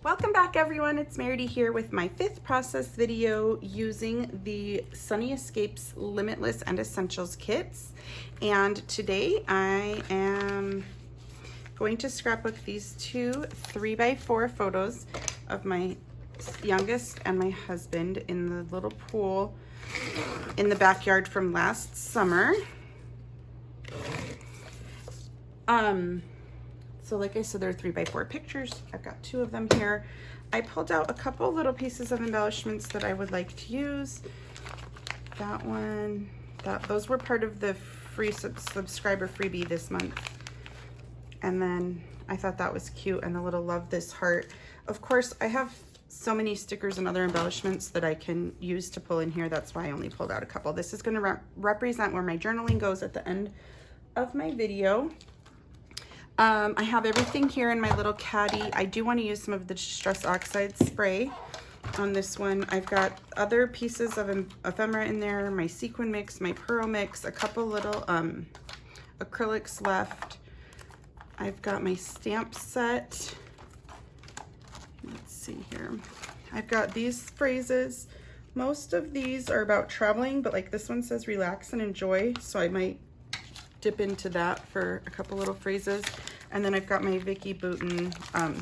Welcome back everyone, it's Meridy here with my 5th process video using the Sunny Escapes Limitless and Essentials kits. And today I am going to scrapbook these two 3x4 photos of my youngest and my husband in the little pool in the backyard from last summer. So like I said, they're 3x4 pictures. I've got 2 of them here. I pulled out a couple little pieces of embellishments that I would like to use. That one, those were part of the free subscriber freebie this month. And then I thought that was cute, and the little love this heart. Of course, I have so many stickers and other embellishments that I can use to pull in here. That's why I only pulled out a couple. This is gonna represent where my journaling goes at the end of my video. I have everything here in my little caddy. I do want to use some of the Distress Oxide spray on this one. I've got other pieces of ephemera in there, my sequin mix, my pearl mix, a couple little acrylics left. I've got my stamp set. Let's see here. I've got these phrases. Most of these are about traveling, but like this one says relax and enjoy, so I might dip into that for a couple little phrases. And then I've got my Vicky Bouton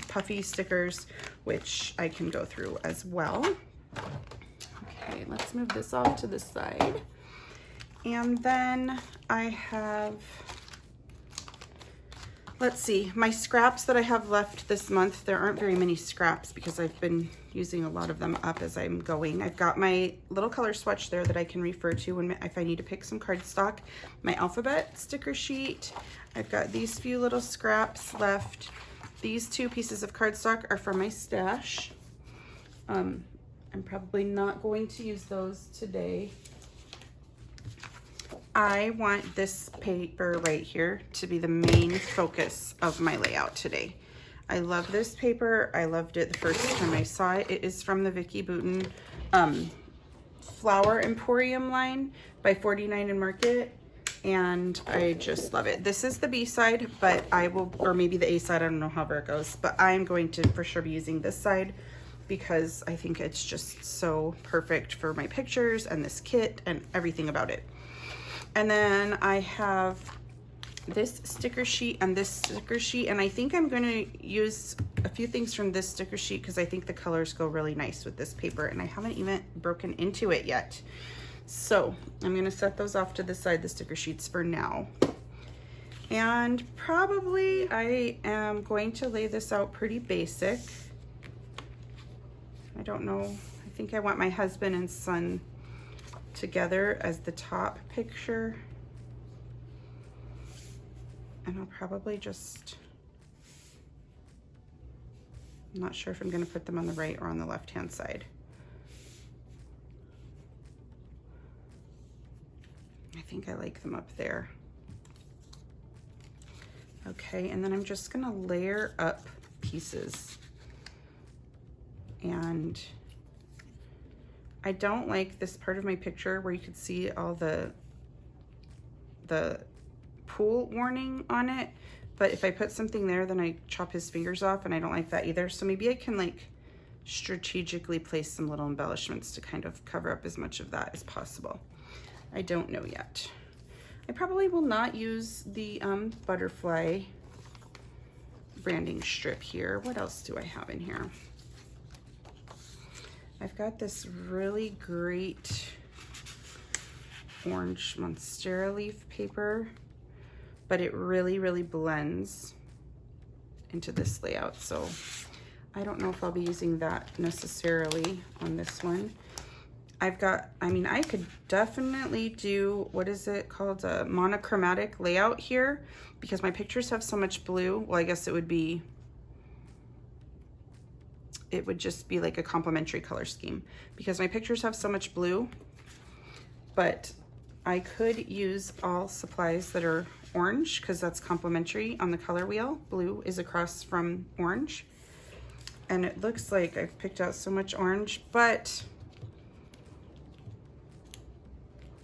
puffy stickers, which I can go through as well. Okay, let's move this off to the side. And then I have, let's see, my scraps that I have left this month. There aren't very many scraps because I've been using a lot of them up as I'm going. I've got my little color swatch there that I can refer to if I need to pick some cardstock. My alphabet sticker sheet. I've got these few little scraps left. These 2 pieces of cardstock are from my stash. I'm probably not going to use those today. I want this paper right here to be the main focus of my layout today. I love this paper. I loved it the first time I saw it. It is from the Vicky Bouton Flower Emporium line by 49 and Market, and I just love it. This is the B side, but I will, or maybe the A side, I don't know however it goes, but I'm going to for sure be using this side because I think it's just so perfect for my pictures and this kit and everything about it. And then I have this sticker sheet and this sticker sheet, and I think I'm going to use a few things from this sticker sheet because I think the colors go really nice with this paper, and I haven't even broken into it yet. So I'm going to set those off to the side, the sticker sheets, for now. And probably I am going to lay this out pretty basic. I don't know. I think I want my husband and son together as the top picture. And I'll probably just, I'm not sure if I'm going to put them on the right or on the left hand side. I think I like them up there. Okay, and then I'm just going to layer up pieces. And I don't like this part of my picture where you could see all the pool warning on it, but if I put something there, then I chop his fingers off, and I don't like that either. So maybe I can like strategically place some little embellishments to kind of cover up as much of that as possible. I don't know yet. I probably will not use the butterfly branding strip here. What else do I have in here? I've got this really great orange monstera leaf paper, but it really, really blends into this layout. So I don't know if I'll be using that necessarily on this one. I've got, I mean, I could definitely do, what is it called? A monochromatic layout here because my pictures have so much blue. Well, I guess it would just be like a complementary color scheme because my pictures have so much blue, but I could use all supplies that are orange because that's complementary on the color wheel. Blue is across from orange, and it looks like I've picked out so much orange, but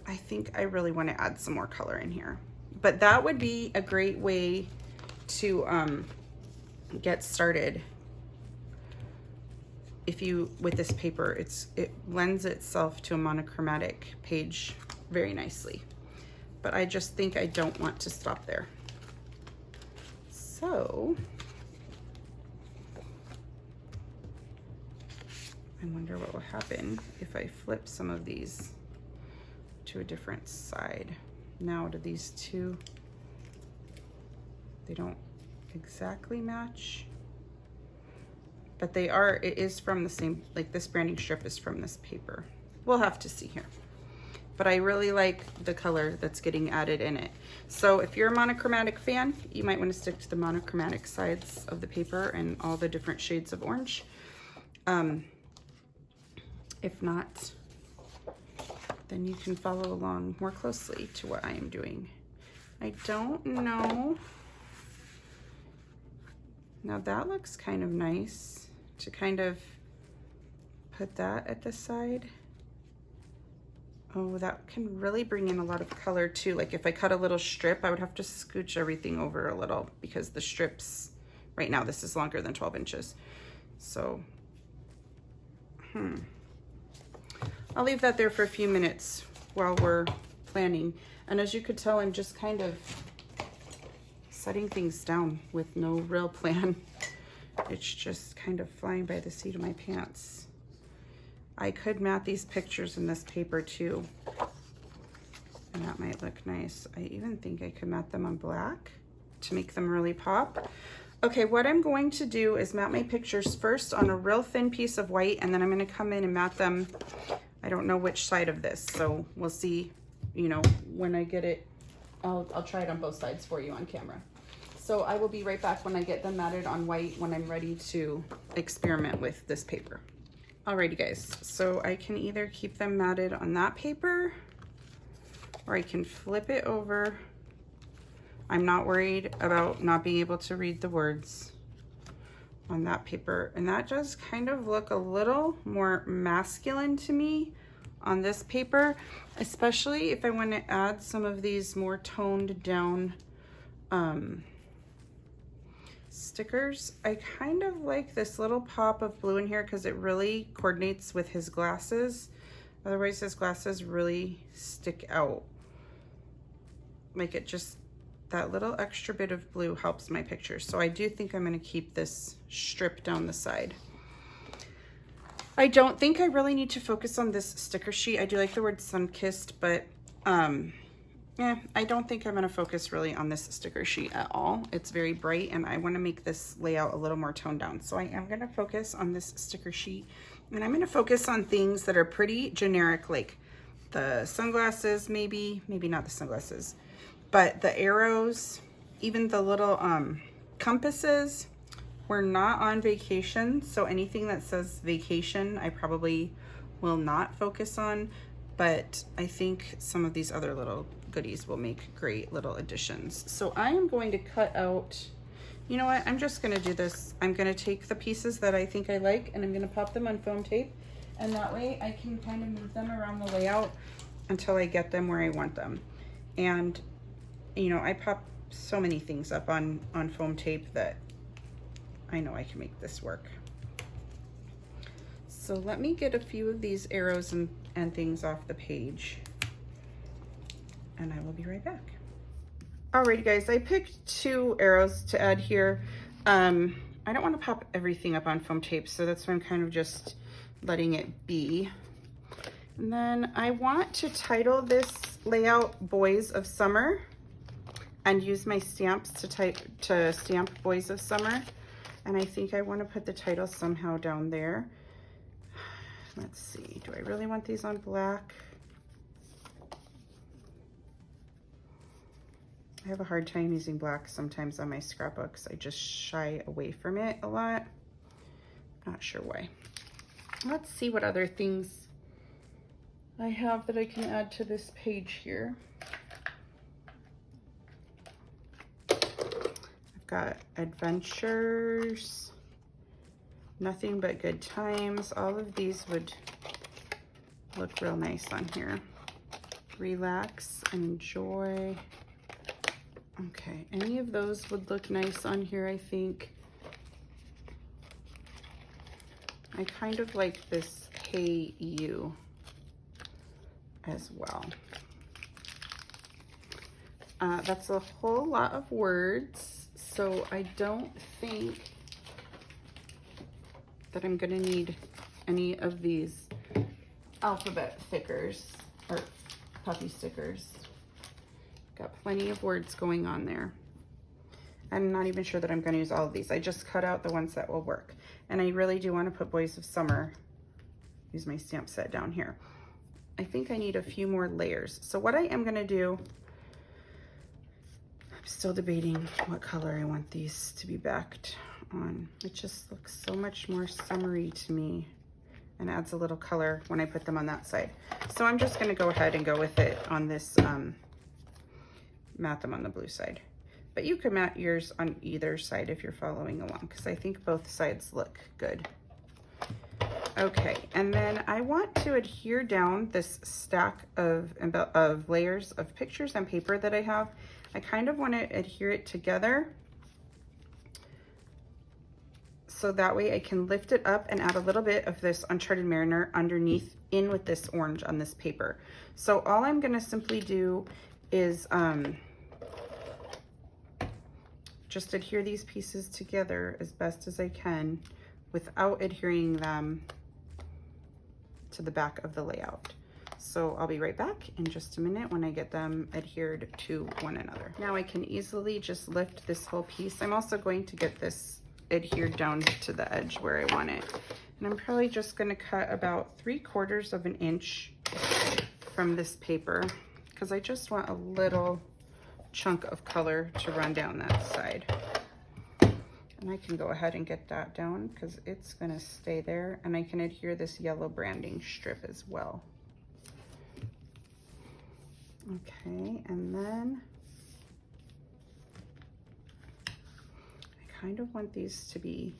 I think I really want to add some more color in here. But that would be a great way to get started if you, with this paper, it lends itself to a monochromatic page very nicely. But I just think I don't want to stop there. So I wonder what will happen if I flip some of these to a different side. Now, do these two, they don't exactly match, but they are, it is from the same, like this branding strip is from this paper. We'll have to see here. But I really like the color that's getting added in it. So if you're a monochromatic fan, you might want to stick to the monochromatic sides of the paper and all the different shades of orange. If not, then you can follow along more closely to what I am doing. I don't know. Now that looks kind of nice to kind of put that at the side. Oh, that can really bring in a lot of color too. Like if I cut a little strip, I would have to scooch everything over a little because the strips, right now this is longer than 12 inches. So, I'll leave that there for a few minutes while we're planning. And as you could tell, I'm just kind of setting things down with no real plan. It's just kind of flying by the seat of my pants. I could mat these pictures in this paper too, and that might look nice. I even think I could mat them on black to make them really pop. Okay, what I'm going to do is mat my pictures first on a real thin piece of white, and then I'm going to come in and mat them. I don't know which side of this, so we'll see, you know, when I get it. I'll try it on both sides for you on camera. So I will be right back when I get them matted on white, when I'm ready to experiment with this paper. Alrighty guys, so I can either keep them matted on that paper or I can flip it over. I'm not worried about not being able to read the words on that paper. And that does kind of look a little more masculine to me on this paper, especially if I want to add some of these more toned down stickers. I kind of like this little pop of blue in here because it really coordinates with his glasses. Otherwise his glasses really stick out. Like it just, that little extra bit of blue helps my picture. So I do think I'm going to keep this strip down the side. I don't think I really need to focus on this sticker sheet. I do like the word sun-kissed, but yeah, I don't think I'm going to focus really on this sticker sheet at all. It's very bright and I want to make this layout a little more toned down. So I am going to focus on this sticker sheet, and I'm going to focus on things that are pretty generic, like the sunglasses, maybe not the sunglasses, but the arrows, even the little compasses. We're not on vacation, so anything that says vacation, I probably will not focus on, but I think some of these other little goodies will make great little additions. So I am going to cut out, you know what, I'm just going to do this. I'm going to take the pieces that I think I like and I'm going to pop them on foam tape, and that way I can kind of move them around the layout until I get them where I want them. And you know, I pop so many things up on foam tape that I know I can make this work. So let me get a few of these arrows and things off the page, and I will be right back. Alrighty guys, I picked 2 arrows to add here. I don't want to pop everything up on foam tape, so that's why I'm kind of just letting it be. And then I want to title this layout Boys of Summer and use my stamps to stamp Boys of Summer. And I think I want to put the title somehow down there. Let's see, do I really want these on black? I have a hard time using black sometimes on my scrapbooks. I just shy away from it a lot. Not sure why. Let's see what other things I have that I can add to this page here. I've got adventures, nothing but good times. All of these would look real nice on here. Relax and enjoy. Okay, any of those would look nice on here, I think. I kind of like this Hey You as well. That's a whole lot of words, so I don't think that I'm gonna need any of these alphabet stickers or puffy stickers. Got plenty of words going on there. I'm not even sure that I'm gonna use all of these. I just cut out the ones that will work. And I really do wanna put Boys of Summer, use my stamp set down here. I think I need a few more layers. So what I am gonna do, I'm still debating what color I want these to be backed on. It just looks so much more summery to me and adds a little color when I put them on that side. So I'm just gonna go ahead and go with it on this, mat them on the blue side. But you can mat yours on either side if you're following along, because I think both sides look good. Okay, and then I want to adhere down this stack of layers of pictures and paper that I have. I kind of want to adhere it together so that way I can lift it up and add a little bit of this Uncharted Mariner underneath in with this orange on this paper. So all I'm going to simply do is just adhere these pieces together as best as I can without adhering them to the back of the layout. So I'll be right back in just a minute when I get them adhered to one another. Now I can easily just lift this whole piece. I'm also going to get this adhered down to the edge where I want it. And I'm probably just gonna cut about 3/4 of an inch from this paper because I just want a little chunk of color to run down that side. And I can go ahead and get that down because it's gonna stay there, and I can adhere this yellow branding strip as well. Okay, and then I kind of want these to be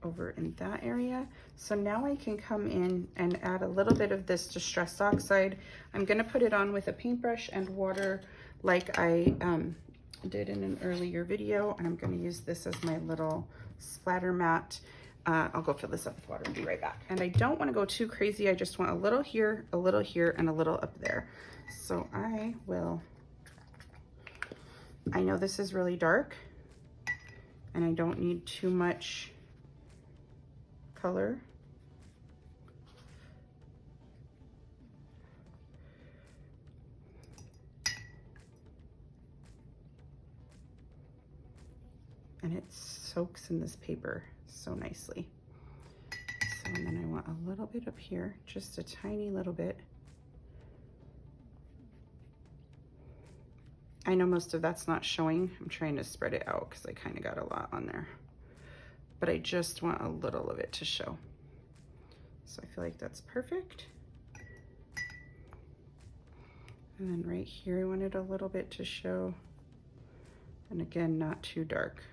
over in that area. So now I can come in and add a little bit of this Distress Oxide. I'm gonna put it on with a paintbrush and water like I did in an earlier video, and I'm gonna use this as my little splatter mat. I'll go fill this up with water and be right back. And I don't wanna go too crazy. I just want a little here, and a little up there. So I know this is really dark and I don't need too much color. And it soaks in this paper so nicely. So, and then I want a little bit up here, just a tiny little bit. I know most of that's not showing. I'm trying to spread it out because I kind of got a lot on there. But I just want a little of it to show. So I feel like that's perfect. And then right here, I wanted a little bit to show. And again, not too dark.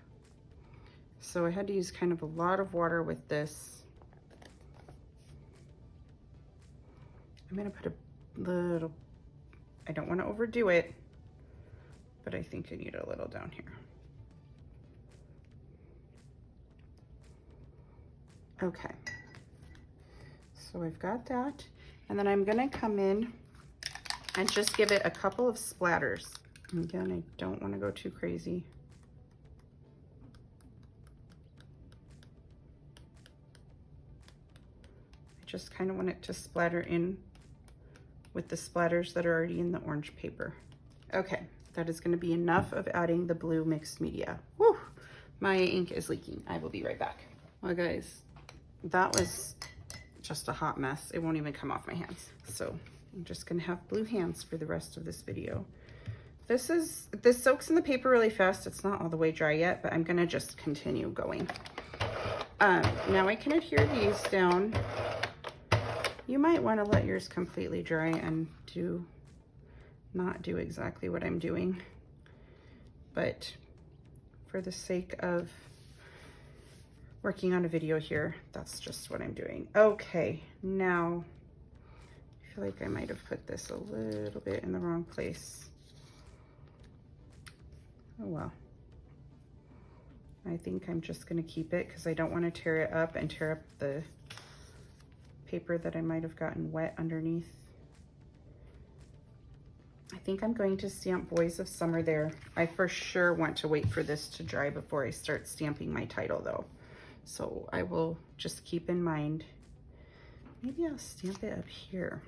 So I had to use kind of a lot of water with this. I'm gonna put a little, I don't wanna overdo it, but I think I need a little down here. Okay, so I've got that. And then I'm gonna come in and just give it a couple of splatters. And again, I don't wanna go too crazy. I just kind of want it to splatter in with the splatters that are already in the orange paper. Okay, that is gonna be enough of adding the blue mixed media. Whew, my ink is leaking. I will be right back. Well guys, that was just a hot mess. It won't even come off my hands. So I'm just gonna have blue hands for the rest of this video. This soaks in the paper really fast. It's not all the way dry yet, but I'm gonna just continue going. Now I can adhere these down. You might wanna let yours completely dry and not do exactly what I'm doing. But for the sake of working on a video here, that's just what I'm doing. Okay, now I feel like I might have put this a little bit in the wrong place. Oh well. I think I'm just gonna keep it because I don't want to tear it up and tear up the paper that I might have gotten wet underneath. I think I'm going to stamp Boys of Summer there. I for sure want to wait for this to dry before I start stamping my title though. So I will just keep in mind, maybe I'll stamp it up here.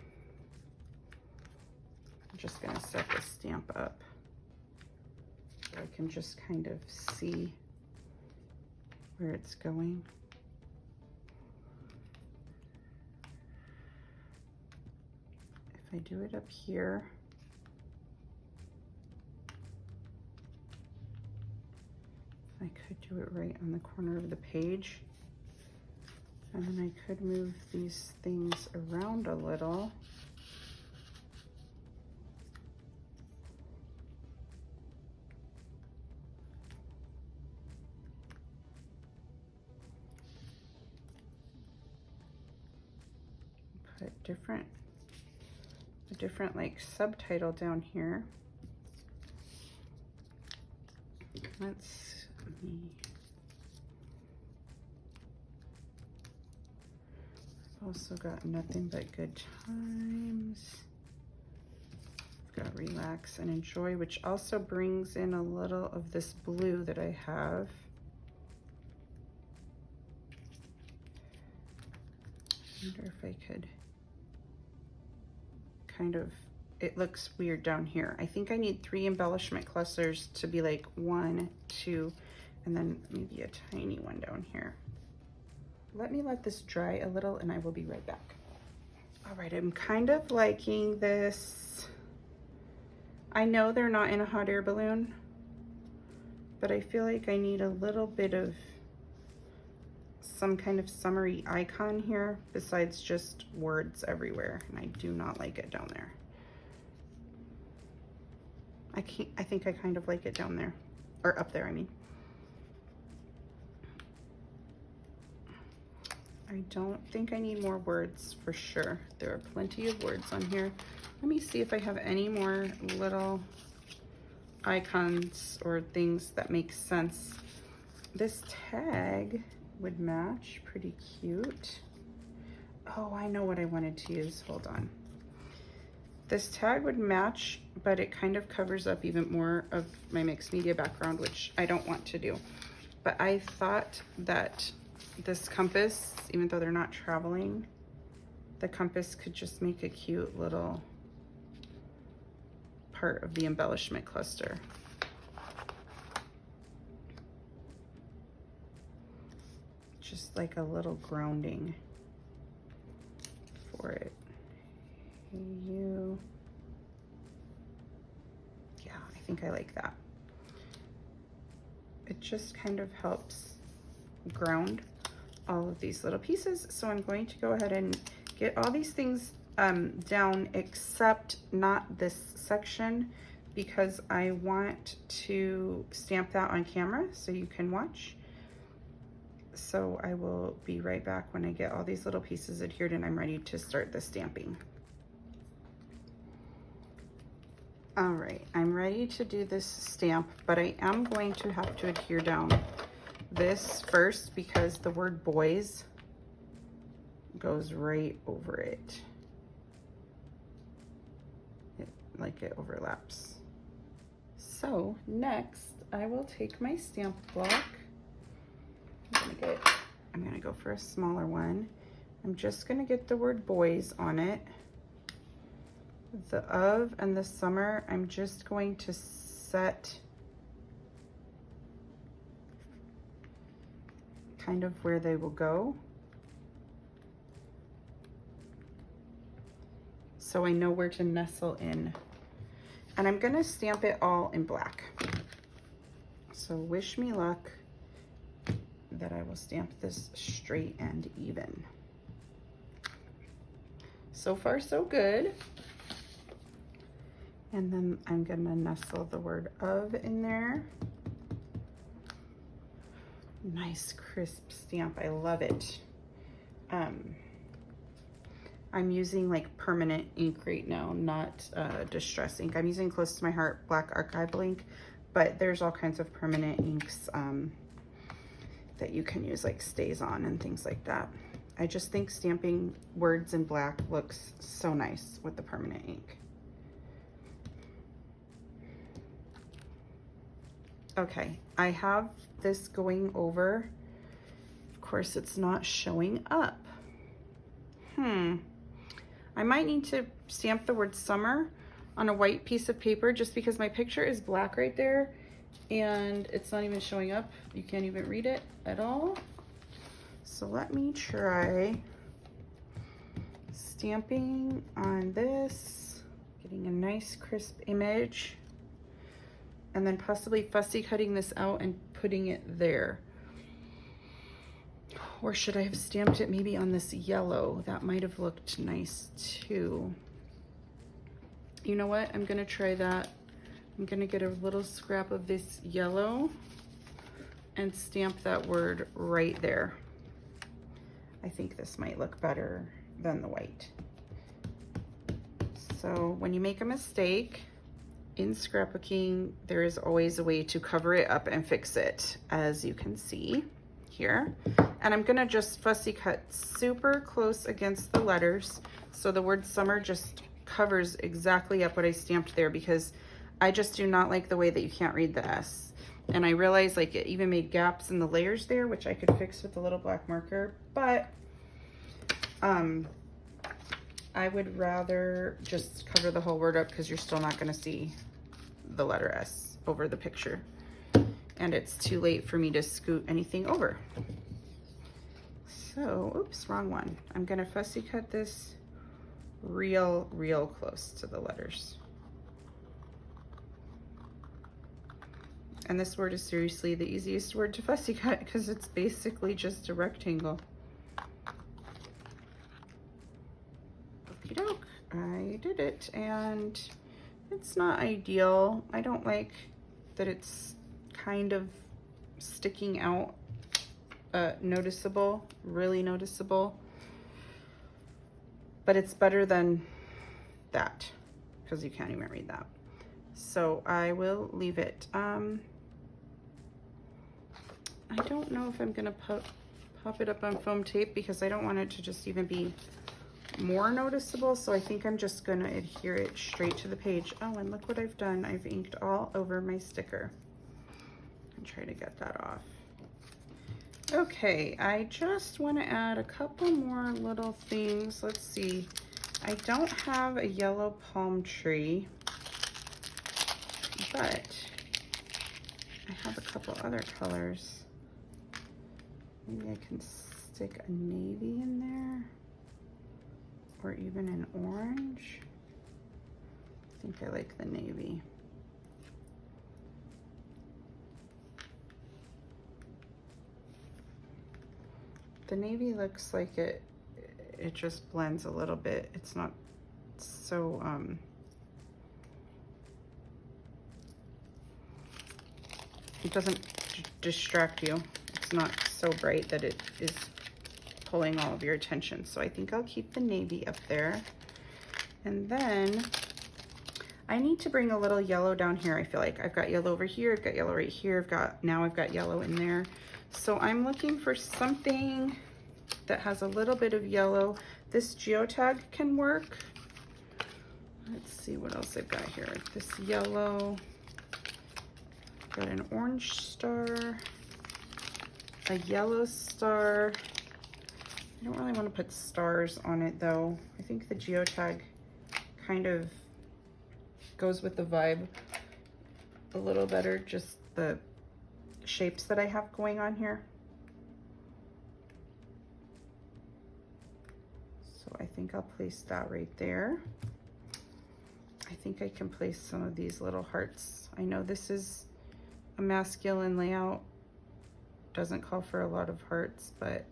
I'm just gonna set the stamp up so I can just kind of see where it's going. If I do it up here, I could do it right on the corner of the page. And then I could move these things around a little. Put a different like subtitle down here. Let's see. I've also got Nothing But Good Times. I've got Relax and Enjoy, which also brings in a little of this blue that I have. I wonder if I could kind of, it looks weird down here. I think I need 3 embellishment clusters to be like 1, 2, and then maybe a tiny one down here. Let this dry a little and I will be right back. All right, I'm kind of liking this. I know they're not in a hot air balloon, but I feel like I need a little bit of some kind of summery icon here besides just words everywhere, and I do not like it down there. I think I kind of like it down there, or up there, I mean. I don't think I need more words for sure. There are plenty of words on here. Let me see if I have any more little icons or things that make sense. This tag would match, pretty cute. Oh, I know what I wanted to use, hold on. This tag would match, but it kind of covers up even more of my mixed media background, which I don't want to do. But I thought that this compass, even though they're not traveling, the compass could just make a cute little part of the embellishment cluster. Just like a little grounding for it. Hey, you. Yeah, I think I like that. It just kind of helps ground all of these little pieces. So I'm going to go ahead and get all these things down, except not this section, because I want to stamp that on camera so you can watch. So I will be right back when I get all these little pieces adhered and I'm ready to start the stamping. All right, I'm ready to do this stamp, but I am going to have to adhere down this first because the word boys goes right over it. Like it overlaps. So next I will take my stamp block. I'm gonna go for a smaller one. I'm just gonna get the word boys on it. The of and the summer, I'm just going to set kind of where they will go. So I know where to nestle in. And I'm gonna stamp it all in black. So wish me luck that I will stamp this straight and even. So far, so good. And then I'm gonna nestle the word of in there. Nice crisp stamp, I love it. I'm using like permanent ink right now, not distress ink. I'm using Close to My Heart Black Archival ink, but there's all kinds of permanent inks that you can use like stays on and things like that. I just think stamping words in black looks so nice with the permanent ink. Okay, I have this going over. Of course, it's not showing up. I might need to stamp the word summer on a white piece of paper just because my picture is black right there and it's not even showing up. You can't even read it at all. So let me try stamping on this, getting a nice crisp image, and then possibly fussy cutting this out and putting it there. Or should I have stamped it maybe on this yellow? That might have looked nice too. You know what? I'm gonna try that. I'm gonna get a little scrap of this yellow and stamp that word right there. I think this might look better than the white. So when you make a mistake in scrapbooking, there is always a way to cover it up and fix it, as you can see here. And I'm gonna just fussy cut super close against the letters so the word summer just covers exactly up what I stamped there, because I just do not like the way that you can't read the S. And I realized like it even made gaps in the layers there, which I could fix with a little black marker, but I would rather just cover the whole word up because you're still not gonna see the letter S over the picture. And it's too late for me to scoot anything over. So, oops, wrong one. I'm gonna fussy cut this real close to the letters. And this word is seriously the easiest word to fussy cut because it's basically just a rectangle. Okie doke, I did it, and it's not ideal. I don't like that it's kind of sticking out, noticeable, really noticeable. But it's better than that because you can't even read that. So I will leave it. I don't know if I'm gonna pop it up on foam tape because I don't want it to just even be more noticeable. So I think I'm just gonna adhere it straight to the page. Oh, and look what I've done. I've inked all over my sticker. And try to get that off. Okay, I just want to add a couple more little things. Let's see. I don't have a yellow palm tree, but I have a couple other colors. Maybe I can stick a navy in there, or even an orange. I think I like the navy. The navy looks like it just blends a little bit. It's not so it doesn't distract you. It's not so bright that it is pulling all of your attention. So I think I'll keep the navy up there. And then I need to bring a little yellow down here. I feel like I've got yellow over here, I've got yellow right here, I've got yellow in there. So I'm looking for something that has a little bit of yellow. This geotag can work. Let's see what else I've got here. This yellow, got an orange star, a yellow star. I don't really want to put stars on it though. I think the geotag kind of goes with the vibe a little better, just the shapes that I have going on here. So I think I'll place that right there. I think I can place some of these little hearts. I know this is a masculine layout, doesn't call for a lot of hearts, but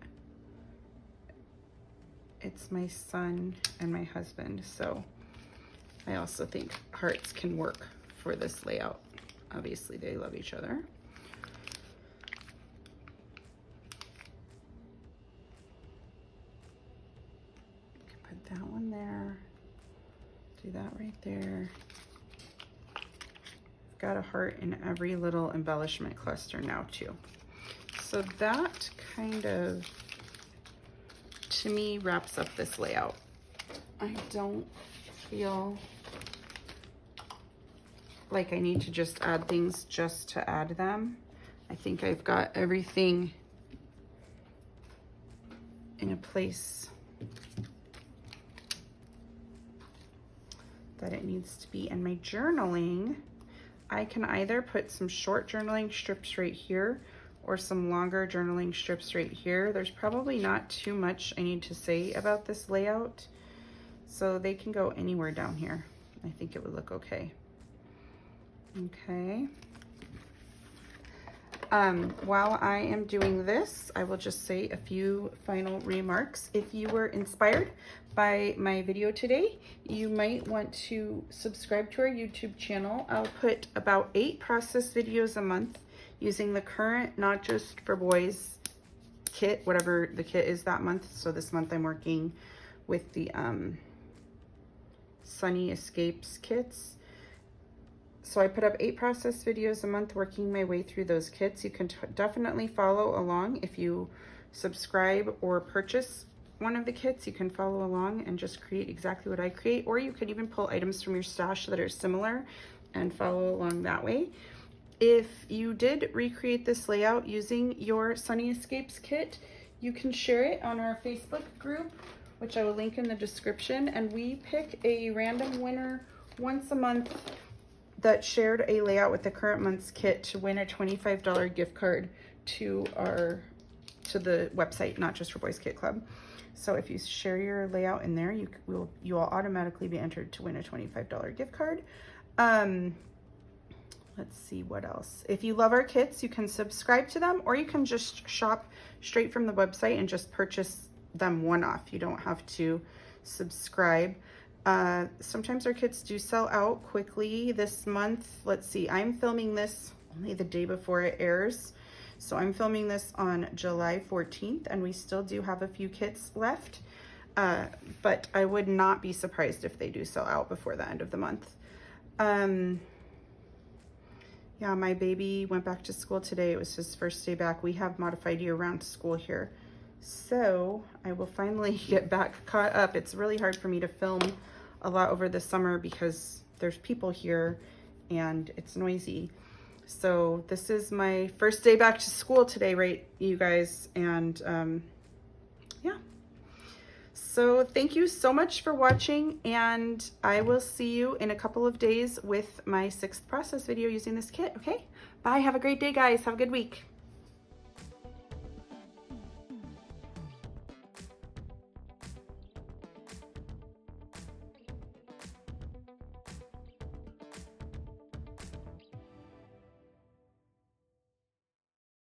it's my son and my husband, so I also think hearts can work for this layout. Obviously they love each other. Put that one there, do that right there. I've got a heart in every little embellishment cluster now too. So that kind of, to me, wraps up this layout. I don't feel like I need to just add things just to add them. I think I've got everything in a place that it needs to be. And my journaling, I can either put some short journaling strips right here or some longer journaling strips right here. There's probably not too much I need to say about this layout, so they can go anywhere down here. I think it would look okay. Okay. While I am doing this, I will just say a few final remarks. If you were inspired by my video today, you might want to subscribe to our YouTube channel. I'll put about 8 process videos a month using the current Not Just for Boys kit, whatever the kit is that month. So this month I'm working with the Sunny Escapes kits. So I put up 8 process videos a month working my way through those kits. You can definitely follow along. If you subscribe or purchase one of the kits, you can follow along and just create exactly what I create, or you could even pull items from your stash that are similar and follow along that way. If you did recreate this layout using your Sunny Escapes kit, you can share it on our Facebook group, which I will link in the description, and we pick a random winner once a month that shared a layout with the current month's kit to win a $25 gift card to the website, Not Just for Boys Kit Club. So if you share your layout in there, you will automatically be entered to win a $25 gift card. Let's see what else. If you love our kits, you can subscribe to them, or you can just shop straight from the website and just purchase them one-off. You don't have to subscribe. Sometimes our kits do sell out quickly. This month, let's see, I'm filming this only the day before it airs. So I'm filming this on July 14th, and we still do have a few kits left. But I would not be surprised if they do sell out before the end of the month. Yeah, my baby went back to school today. It was his first day back. We have modified year-round school here. So I will finally get back caught up. It's really hard for me to film a lot over the summer because there's people here and it's noisy. So this is my first day back to school today, right, you guys? And yeah. So thank you so much for watching, and I will see you in a couple of days with my 6th process video using this kit, okay? Bye, have a great day, guys. Have a good week.